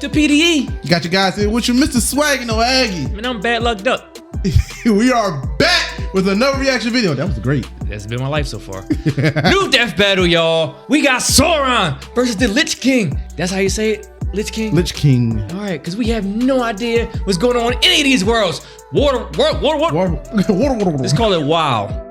to PDE. You got your guys here with you, Mr. Swag and Aggie. Man, I'm bad lucked up. We are back with another reaction video. That was great. That's been my life so far. New death battle, y'all. We got Sauron versus the Lich King. That's how you say it? Lich King? Lich King. All right, because we have no idea what's going on in any of these worlds. Water. Let's call it WoW.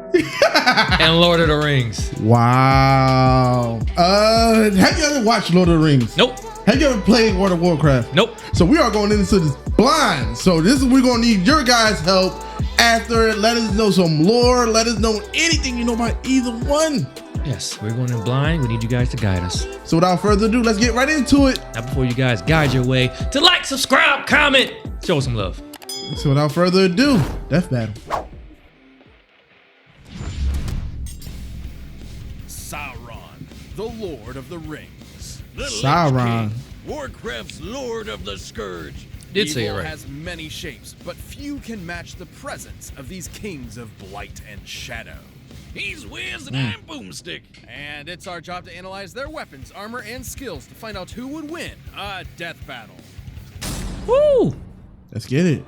And Lord of the Rings. Wow. Have you ever watched Lord of the Rings? Nope. Have you ever played World of Warcraft? Nope. So we are going into this blind. So this is, we're gonna need your guys' help after. Let us know some lore. Let us know anything you know about either one. Yes, we're going in blind. We need you guys to guide us. So without further ado, let's get right into it. Now, before you guys guide your way to like, subscribe, comment, show us some love. So without further ado, death battle. Sauron, the Lord of the Rings. The Sauron. Lich King, Warcraft's Lord of the Scourge. Did say it Evil right. has many shapes, but few can match the presence of these kings of blight and shadow. He's Wiz and I'm Boomstick. And it's our job to analyze their weapons, armor, and skills to find out who would win a death battle. Woo! Let's get it.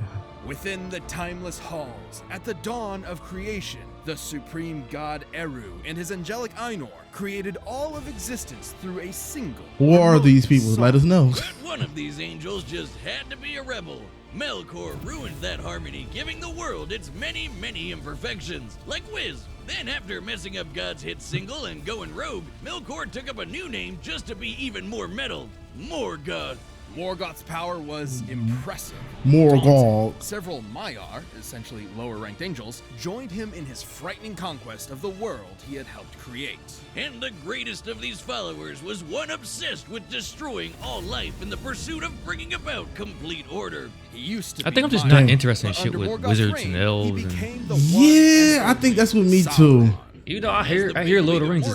Within the timeless halls, at the dawn of creation, the supreme god Eru and his angelic Ainur created all of existence through a single. Who are these people? song. Let us know. But one of these angels just had to be a rebel. Melkor ruined that harmony, giving the world its many, many imperfections, like Wiz. Then after messing up God's hit single and going rogue, Melkor took up a new name just to be even more metal, Morgoth. Morgoth's power was impressive. Morgoth. Several Maiar, essentially lower-ranked angels, joined him in his frightening conquest of the world he had helped create. And the greatest of these followers was one obsessed with destroying all life in the pursuit of bringing about complete order. He used to I think I'm just Maiar, not interested in but shit under with Morgoth's wizards reign, and elves he and- became the one Yeah, and I think that's only with me too. Sauron. You know, I hear Lord of the Rings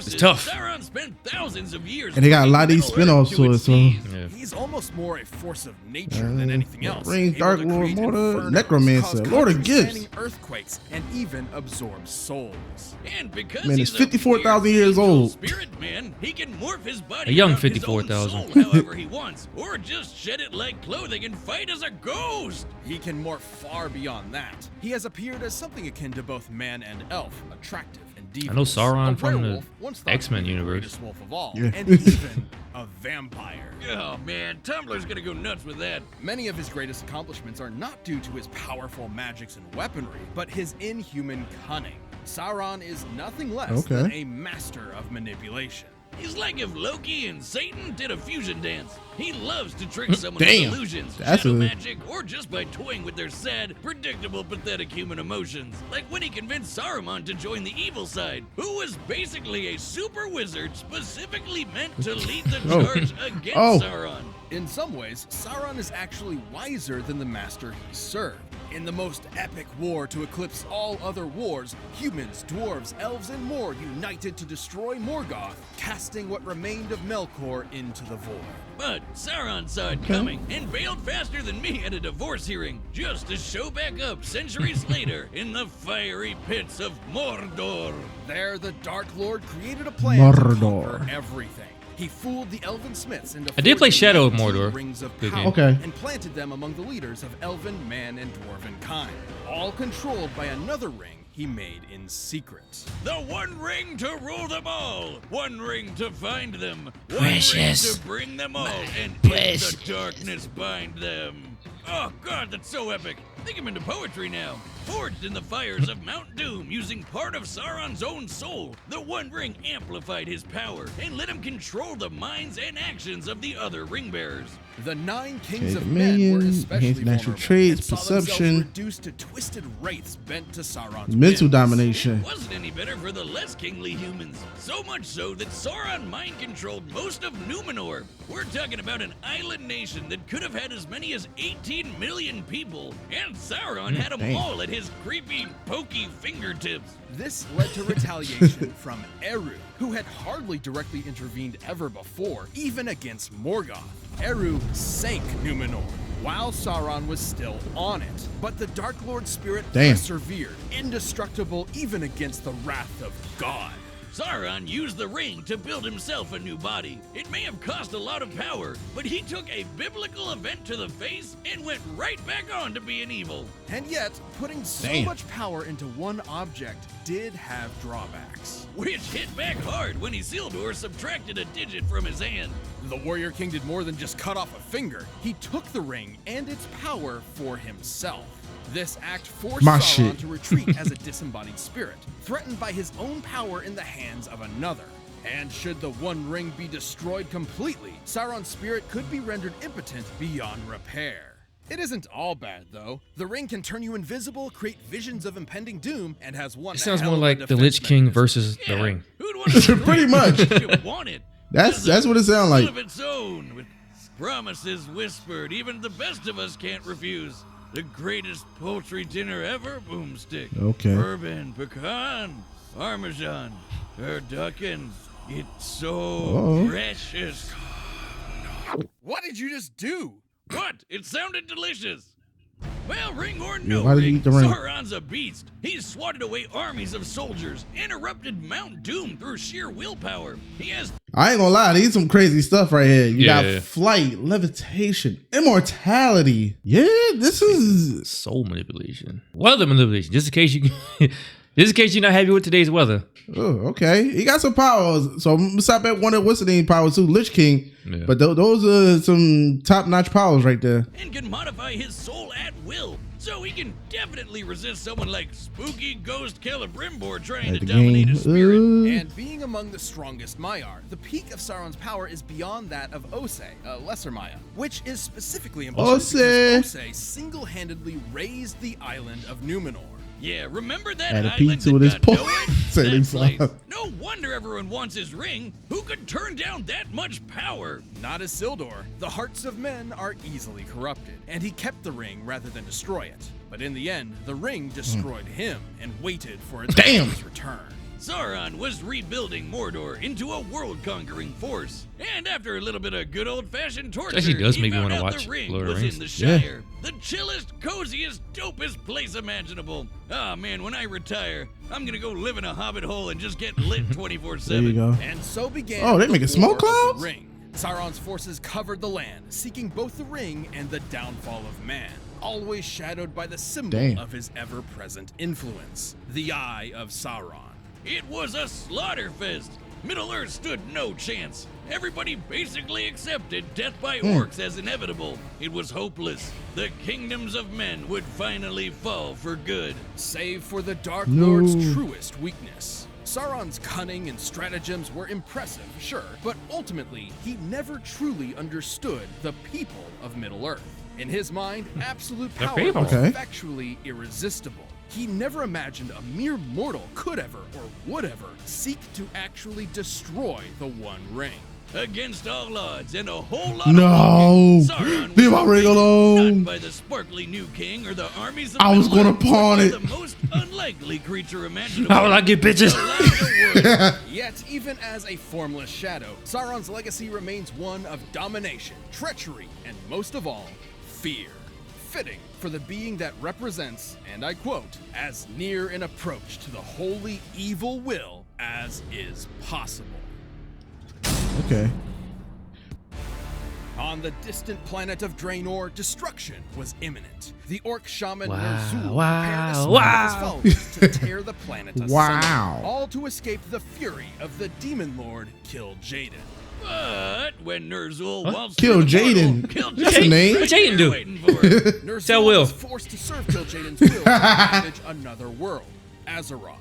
is tough. Sauron spent thousands of years And they got a lot of these spin-offs to it, so. Yeah. He's almost more a force of nature than anything else. Rings, able Dark to Lord, create Mortar, infernos, Necromancer, cause Lord of country-spanning Gifts. earthquakes, and even absorb souls. And because Man, he's it's 54,000 weird years angel old. Spirit man, he can morph his body A young around his own 54,000. soul however he wants, or just shed it like clothing and fight as a ghost. He can morph far beyond that. He has appeared as something akin to both man and elf, attractive and devious. I know Sauron A from the werewolf, once thought to X-Men be the universe. greatest wolf of all, Yeah. and even a vampire. Oh man, Tumblr's gonna go nuts with that. Many of his greatest accomplishments are not due to his powerful magics and weaponry, but his inhuman cunning. Sauron is nothing less than a master of manipulation. He's like if Loki and Satan did a fusion dance. He loves to trick someone Damn. with illusions, That's shadow a- magic, or just by toying with their sad, predictable, pathetic human emotions. Like when he convinced Saruman to join the evil side, who was basically a super wizard specifically meant to lead the Oh. charge against Oh. Sauron. In some ways, Sauron is actually wiser than the master he served. In the most epic war to eclipse all other wars, humans, dwarves, elves, and more united to destroy Morgoth, casting what remained of Melkor into the void. But Sauron saw it coming and bailed faster than me at a divorce hearing, just to show back up centuries later in the fiery pits of Mordor. There, the Dark Lord created a plan to Mordor. conquer everything. He fooled the elven smiths into I did play forging Shadow of 19 Mordor. rings of Good power game. Okay. and planted them among the leaders of elven, man, and dwarven kind, all controlled by another ring he made in secret. The one ring to rule them all, one ring to find them, one Precious. ring to bring them all, and in the darkness bind them. Oh God, that's so epic. Think I'm into poetry now. Forged in the fires of Mount Doom using part of Sauron's own soul, the One Ring amplified his power and let him control the minds and actions of the other ring bearers. The 9 kings Okay, of men were dominion, especially enhanced natural vulnerable traits, and saw perception. themselves reduced to twisted wraiths bent to Sauron's Mental whims. domination. It wasn't any better for the less kingly humans. So much so that Sauron mind-controlled most of Numenor. We're talking about an island nation that could have had as many as 18 million people, and Sauron had them damn. all at his creepy, pokey fingertips. This led to retaliation from Eru, who had hardly directly intervened ever before, even against Morgoth. Eru sank Numenor, while Sauron was still on it. But the Dark Lord spirit Damn. persevered, indestructible even against the wrath of God. Sauron used the ring to build himself a new body. It may have cost a lot of power, but he took a biblical event to the face and went right back on to being evil. And yet, putting so much power into one object did have drawbacks. Which hit back hard when Isildur subtracted a digit from his hand. The Warrior King did more than just cut off a finger. He took the ring and its power for himself. This act forced Sauron to retreat as a disembodied spirit, threatened by his own power in the hands of another. And should the One Ring be destroyed completely, Sauron's spirit could be rendered impotent beyond repair. It isn't all bad, though. The ring can turn you invisible, create visions of impending doom, and has one. It sounds more like the Lich King versus the ring. Who'd want to pretty much. You want it. That's what it sounds like. Of its own, with promises whispered, even the best of us can't refuse. The greatest poultry dinner ever, Boomstick. Okay. Bourbon, pecan, parmesan, turducken. It's so precious. What did you just do? What? It sounded delicious. Well, ring or no why did you ring, eat the ring? Sauron's a beast. He's swatted away armies of soldiers, interrupted Mount Doom through sheer willpower. He has... I ain't gonna lie, these some crazy stuff right here. You got flight, levitation, immortality. Yeah, this is soul manipulation, weather manipulation. Just in case you're not happy with today's weather. Oh, okay. He got some powers. So I'm stop at one of what's the name powers too, Lich King. Yeah. But those are some top-notch powers right there. And can modify his soul at will. So he can definitely resist someone like spooky ghost Celebrimbor trying to dominate his spirit. And being among the strongest Maiar, the peak of Sauron's power is beyond that of Ose, a lesser Maya, which is specifically important because Ose single-handedly raised the island of Numenor. Yeah, remember that Had a island pizza with his that got nowhere? pork. No wonder everyone wants his ring. Who could turn down that much power? Not Isildur. The hearts of men are easily corrupted, and he kept the ring rather than destroy it. But in the end, the ring destroyed him and waited for its return. Sauron was rebuilding Mordor into a world-conquering force. And after a little bit of good old-fashioned torture, actually does he make me found want to out watch the ring Lord of was the Rings. in the Shire. The chillest, coziest, dopest place imaginable. Ah, man, when I retire, I'm gonna go live in a hobbit hole and just get lit 24/7. There you go. And so began they making smoke clouds? the ring. Sauron's forces covered the land, seeking both the ring and the downfall of man, always shadowed by the symbol of his ever-present influence, the Eye of Sauron. It was a slaughter fest. Middle-earth stood no chance. Everybody basically accepted death by orcs as inevitable. It was hopeless. The kingdoms of men would finally fall for good. Save for the Dark Lord's truest weakness. Sauron's cunning and stratagems were impressive, sure, but ultimately, he never truly understood the people of Middle-earth. In his mind, absolute power was factually irresistible. He never imagined a mere mortal could ever or would ever seek to actually destroy the One Ring. Against all odds and a whole lot of Sauron leave my ring alone. Not by the sparkly new king or the armies of I was gonna pawn it. The most unlikely creature imaginable. How will I get bitches? Yet, even as a formless shadow, Sauron's legacy remains one of domination, treachery, and most of all, fear. Fitting for the being that represents, and I quote, as near an approach to the wholly evil will as is possible. Okay. On the distant planet of Draenor, destruction was imminent. The orc shaman Ner'zhul prepared a his followers to tear the planet asunder, all to escape the fury of the demon lord Kil'jaeden. But when Ner'zhul waltzed Kil'jaeden. That's the name. What's Jaden do? Ner'zhul was forced to serve Kil'jaeden's will to manage another world, Azeroth.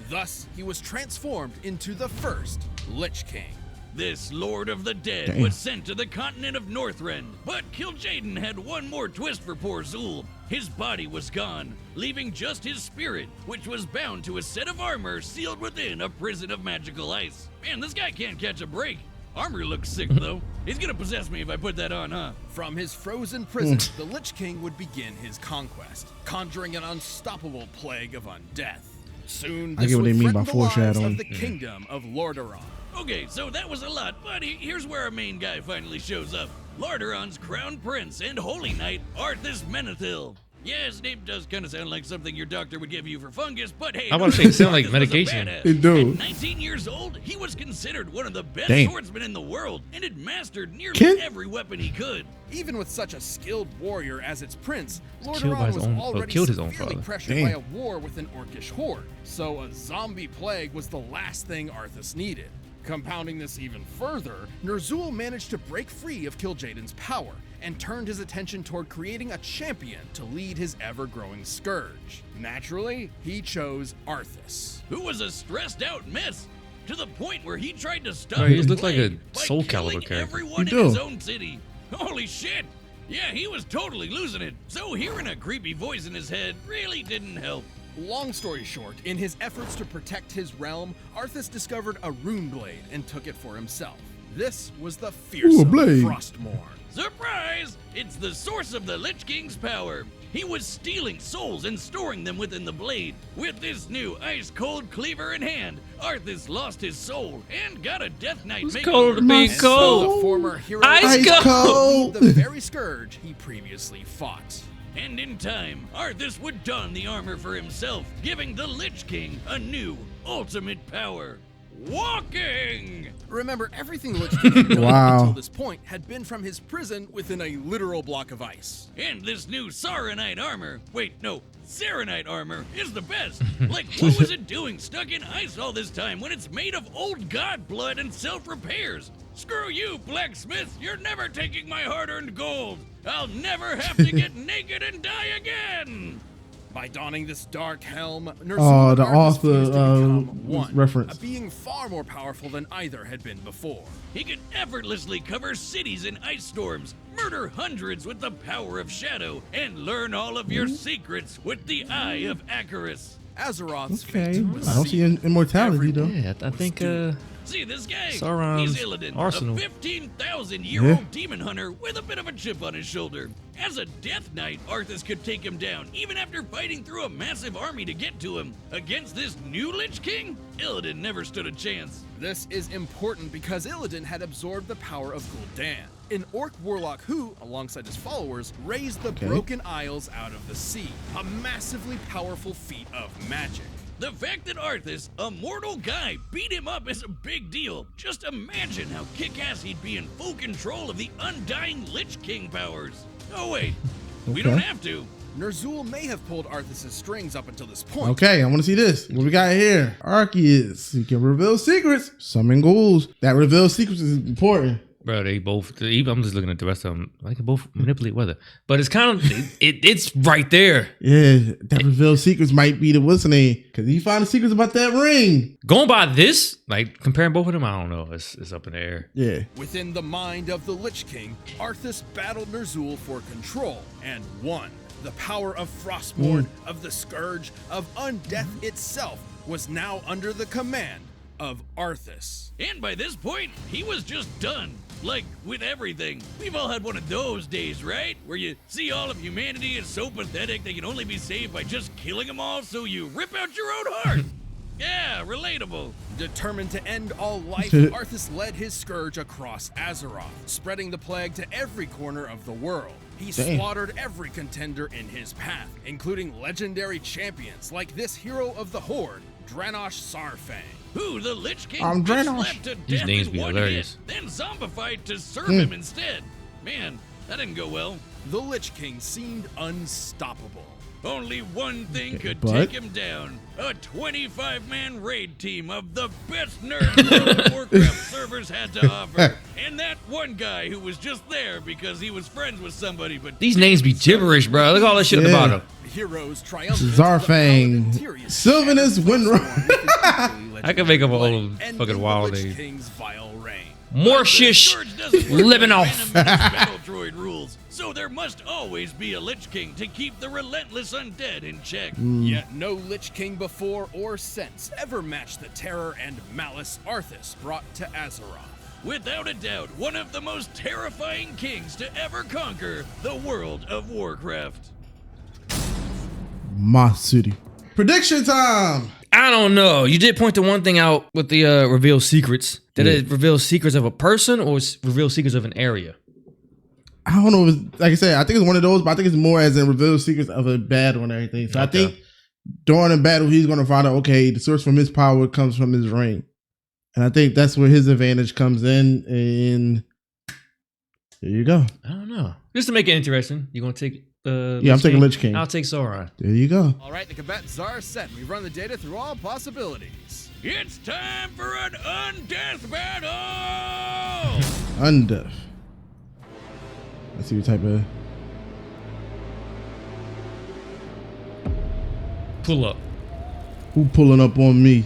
Thus, he was transformed into the first Lich King. This Lord of the Dead was sent to the continent of Northrend, but Kil'jaeden had one more twist for poor Zul. His body was gone, leaving just his spirit, which was bound to a set of armor sealed within a prison of magical ice. Man, this guy can't catch a break. Armor looks sick, though. He's gonna possess me if I put that on, huh? From his frozen prison, the Lich King would begin his conquest, conjuring an unstoppable plague of undeath. Soon, this would threaten the lives of the kingdom of Lordaeron. Okay, so that was a lot, but here's where our main guy finally shows up. Lordaeron's crown prince and holy knight, Arthas Menethil. Yeah, his name does kind of sound like something your doctor would give you for fungus, but hey, I want to say it sounds like medication. It do. At 19 years old, he was considered one of the best Dang. swordsmen in the world and had mastered nearly Kid? every weapon he could. Even with such a skilled warrior as its prince, Killed by Lordaeron his was own- already killed his own severely father. pressured Damn. by a war with an orcish horde, so a zombie plague was the last thing Arthas needed. Compounding this even further, Ner'zhul managed to break free of Kil'jaeden's power and turned his attention toward creating a champion to lead his ever-growing scourge. Naturally, he chose Arthas. Who was a stressed-out mess to the point where he tried to stop Bro, he the just looked like a plague by Soul killing Calibur character. everyone You in his do. own city. Holy shit! Yeah, he was totally losing it. So hearing a creepy voice in his head really didn't help. Long story short, in his efforts to protect his realm, Arthas discovered a rune blade and took it for himself. This was the fearsome blade. Frostmourne. Surprise! It's the source of the Lich King's power. He was stealing souls and storing them within the blade. With this new ice-cold cleaver in hand, Arthas lost his soul and got a Death Knight Who's makeover. cold to be My And so cold? the former hero Ice cold. the very scourge he previously fought. And in time, Arthas would don the armor for himself, giving the Lich King a new, ultimate power. Walking! Remember, everything Lich King had done Wow. until this point had been from his prison within a literal block of ice. And this new Sauronite armor, wait, no, Saronite armor, is the best. Like, what was it doing stuck in ice all this time when it's made of old god blood and self-repairs? Screw you, blacksmith, you're never taking my hard-earned gold. I'll never have to get naked and die again. By donning this dark helm, Ner'zhul Oh, and the Arthas author, fused to become one, reference. a being far more powerful than either had been before. He could effortlessly cover cities in ice storms, murder hundreds with the power of shadow, and learn all of your secrets with the Eye of Acheris. Azeroth's Okay. fate was I don't see sealed. immortality though. Yeah, I think See this guy? Sauron's He's Illidan, arsenal. a 15,000-year-old Yeah. demon hunter with a bit of a chip on his shoulder. As a Death Knight, Arthas could take him down, even after fighting through a massive army to get to him. Against this new Lich King, Illidan never stood a chance. This is important because Illidan had absorbed the power of Gul'dan, an orc warlock who, alongside his followers, raised the Broken Isles out of the sea, a massively powerful feat of magic. The fact that Arthas, a mortal guy, beat him up is a big deal. Just imagine how kick-ass he'd be in full control of the undying Lich King powers. Oh wait, we don't Okay. have to. Ner'zhul may have pulled Arthas' strings up until this point. Okay, I want to see this. What we got here? Arceus. You can reveal secrets. Summon ghouls. That reveal secrets is important. bro, they both. I'm just looking at the rest of them. I can both manipulate weather, but it's kind of it's right there. Yeah, that reveal secrets might be the what's the name? Because he found the secrets about that ring. Going by this, like comparing both of them, I don't know. It's up in the air. Yeah. Within the mind of the Lich King, Arthas battled Ner'zhul for control and won. The power of Frostmourne, of the Scourge, of Undeath itself was now under the command of Arthas. And by this point, he was just done. Like, with everything. We've all had one of those days, right? Where you see all of humanity is so pathetic they can only be saved by just killing them all, so you rip out your own heart. Yeah, relatable. Determined to end all life, Arthas led his scourge across Azeroth, spreading the plague to every corner of the world. He Damn. slaughtered every contender in his path, including legendary champions like this hero of the Horde, Dranosh Sarfang. Who the Lich King I'm just Dranosh. slapped to These death names in be one hilarious. hit, then zombified to serve him instead. Man, that didn't go well. The Lich King seemed unstoppable. Only one thing could but- take him down. A 25-man raid team of the best nerds World of Warcraft servers had to offer. And that one guy who was just there because he was friends with somebody, but These names be gibberish, bro. Look at all that shit at the Yeah. bottom. Heroes triumphant. Zarfang, Sylvanus Windrunner. I can make up a whole fucking wild Lich name. King's vile reign. More the shish Scourge doesn't work living by off. Venom's battle droid rules, so there must always be a Lich King to keep the relentless undead in check. Yet no Lich King before or since ever matched the terror and malice Arthas brought to Azeroth. Without a doubt, one of the most terrifying kings to ever conquer the world of Warcraft. My city. Prediction time. I don't know. You did point to one thing out with the reveal secrets. Did it reveal secrets of a person or reveal secrets of an area? I don't know if it's, like I said, I think it's one of those, but I think it's more as in reveal secrets of a battle and everything. So I think during a battle, he's going to find out, okay, the source from his power comes from his ring. And I think that's where his advantage comes in. And there you go. I don't know. Just to make it interesting, you're going to take I'm taking Lich King. I'll take Sauron. There you go. All right, the combatants are set. We've run the data through all possibilities. It's time for an undeath battle! Undeath. Let's see what type of... Pull up. Who pulling up on me?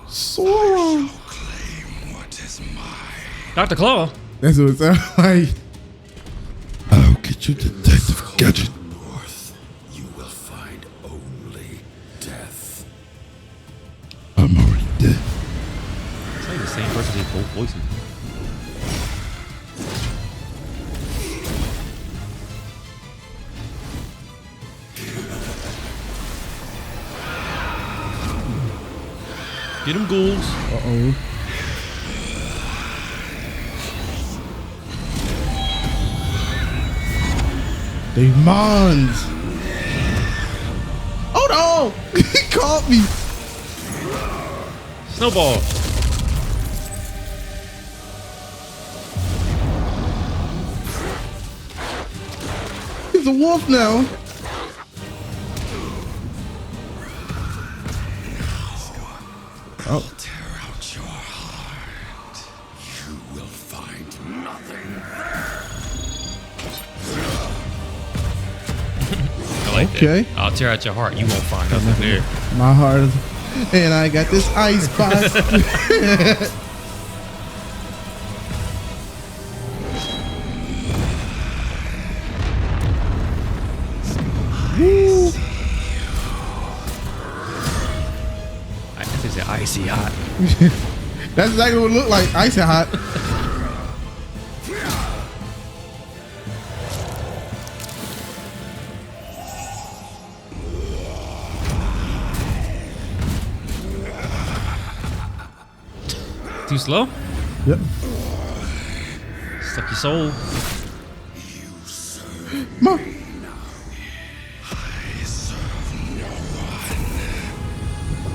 Sauron. Claim what is mine. Dr. Claw. That's what it sounds like. I'll get you, Detective Gadget. North, you will find only death. I'm already dead. It's like the same person did both voices. Get them ghouls. Uh-oh. Demons. Oh no! He caught me. Snowball. He's a wolf now. I'll tear out your heart. You will find nothing. I like Okay. that. I'll tear out your heart. You won't find nothing there. My heart is, and I got this ice box. Woo. I think it's icy hot. That's exactly what it looked like. Icy hot. Too slow? Yep. Suck your soul. Ma.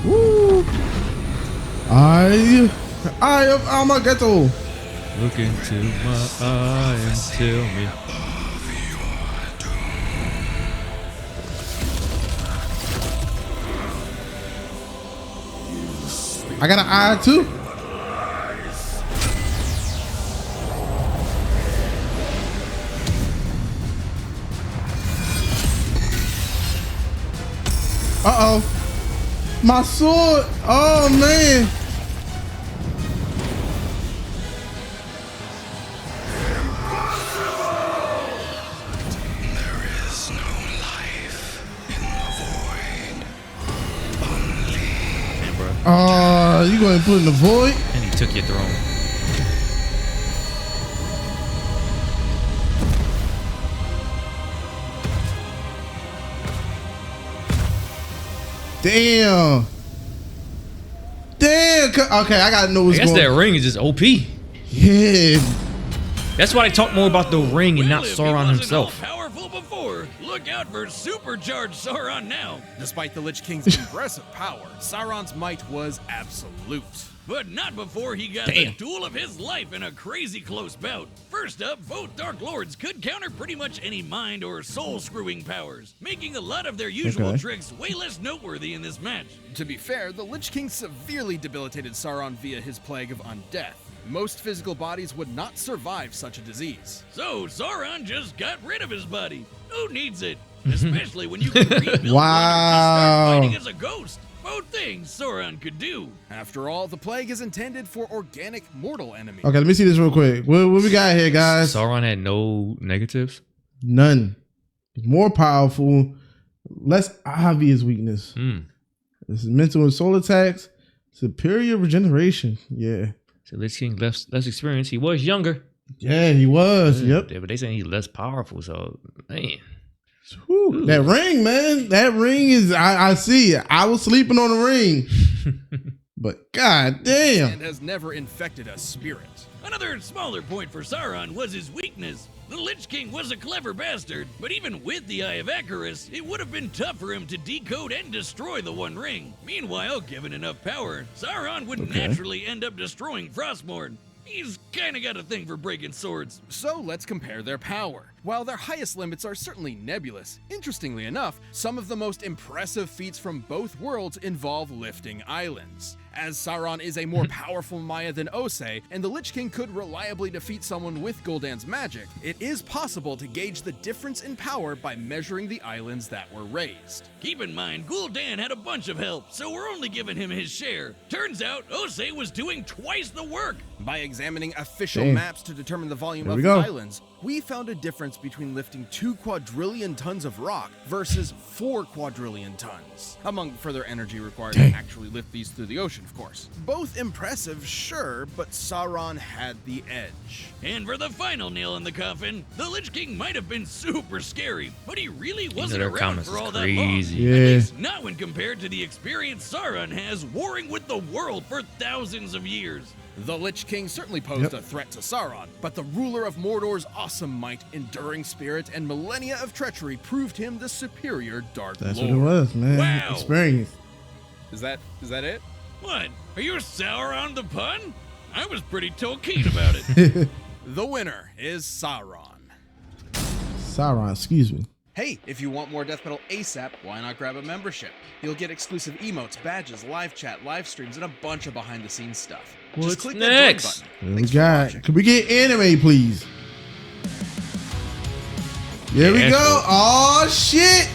Woo. I am Armageddon. Look into my eye and tell me. I got an eye too. Uh-oh. My sword. Oh, man. There is no life in the void. Man, bro. You going to put in the void? And he took your throne. Damn. Damn. Okay, I got to know what's I guess going that ring is just OP. Yeah. That's why they talk more about the ring and not Well, if he Sauron wasn't himself. all powerful before, look out for supercharged Sauron now. Despite the Lich King's impressive power, Sauron's might was absolute. But not before he got Damn. the duel of his life in a crazy close bout. First up, both Dark Lords could counter pretty much any mind or soul screwing powers, making a lot of their usual Okay. tricks way less noteworthy in this match. To be fair, the Lich King severely debilitated Sauron via his plague of undeath. Most physical bodies would not survive such a disease. So Sauron just got rid of his body. Who needs it? Especially when you can rebuild Wow. one and just start fighting as a ghost. Both things Sauron could do. After all, the plague is intended for organic mortal enemies. Okay, let me see this real quick. What we got here, guys? Sauron had no negatives. None. More powerful, less obvious weakness. This is mental and soul attacks. Superior regeneration. Yeah. So Lich King less experience. He was younger. Yeah, he was. Yep. Yeah, but they saying he's less powerful. So man, Whew. That ring, man. That ring is, I see it. I was sleeping on the ring. But god damn. And has never infected a spirit. Another smaller point for Sauron was his weakness. The Lich King was a clever bastard, but even with the Eye of Icarus, it would have been tough for him to decode and destroy the One Ring. Meanwhile, given enough power, Sauron would naturally end up destroying Frostmourne. He's kinda got a thing for breaking swords. So let's compare their power. While their highest limits are certainly nebulous, interestingly enough, some of the most impressive feats from both worlds involve lifting islands. As Sauron is a more powerful Maya than Osei, and the Lich King could reliably defeat someone with Gul'dan's magic, it is possible to gauge the difference in power by measuring the islands that were raised. Keep in mind, Gul'dan had a bunch of help, so we're only giving him his share. Turns out, Osei was doing twice the work. By examining official maps to determine the volume of the islands, we found a difference between lifting 2 quadrillion tons of rock versus 4 quadrillion tons, among further energy required to actually lift these through the ocean, of course. Both impressive, sure, but Sauron had the edge. And for the final nail in the coffin, the Lich King might have been super scary, but he really wasn't their around comments for all is that long. crazy. Yeah. At least not when compared to the experience Sauron has warring with the world for thousands of years. The Lich King certainly posed a threat to Sauron, but the ruler of Mordor's awesome might, enduring spirit, and millennia of treachery proved him the superior Dark That's Lord. what it was, man. Wow. Experience. Is that it? What? Are you sour on the pun? I was pretty keen about it. The winner is Sauron. Sauron, excuse me. Hey, if you want more Death Metal ASAP, why not grab a membership? You'll get exclusive emotes, badges, live chat, live streams, and a bunch of behind-the-scenes stuff. What's Just click next? that join button. What we Thanks for got? watching. Could we get anime, please? There we Yeah, go. cool. Oh shit.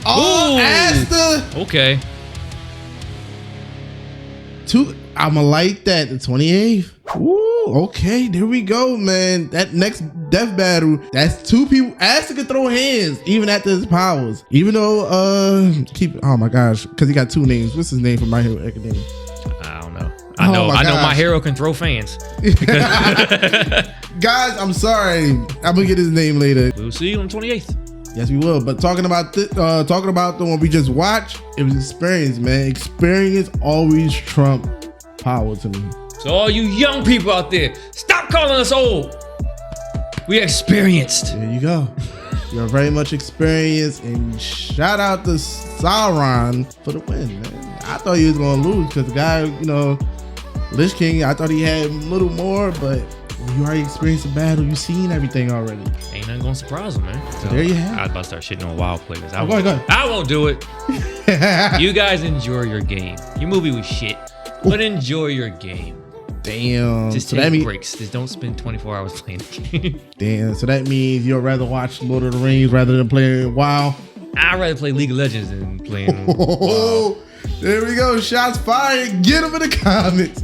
Oh, Ooh. Asta. Okay. I'ma like that. The 28th. Ooh, okay. There we go, man. That next death battle, that's 2 people. Asta can throw hands even after his powers. Even though, oh my gosh, because he got 2 names. What's his name from My Hero Academia? I don't know. I know my gosh. hero can throw fans. Guys, I'm sorry. I'm gonna get his name later. We'll see you on 28th. Yes, we will. But talking about the one we just watched, it was experience, man. Experience always trump power to me. So all you young people out there, stop calling us old. We experienced. There you go. You're very much experienced, and shout out to Sauron for the win, man. I thought he was gonna lose because the guy, Lich King, I thought he had a little more, but you already experienced the battle. You've seen everything already. Ain't nothing gonna surprise him, man. So there you have it. I was about to start shitting on WoW players. Go ahead. I won't do it. You guys enjoy your game. Your movie was shit, but enjoy your game. Damn. Just So take that means, breaks. Just don't spend 24 hours playing the game. damn. So that means you'd rather watch Lord of the Rings rather than playing WoW. I'd rather play League of Legends than playing WoW. Oh, there we go. Shots fired. Get them in the comments.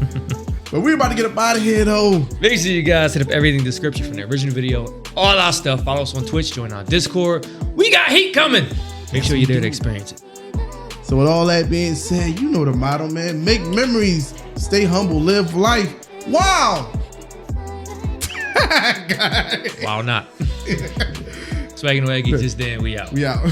But we're about to get up out of here, though. Make sure you guys hit up everything in the description from the original video. All our stuff. Follow us on Twitch. Join our Discord. We got heat coming. Make sure you're there to experience it. So with all that being said, you know the motto, man. Make memories. Stay humble. Live life. Wow. Wow, not. Swaggin' Waggy, just then we out. We out.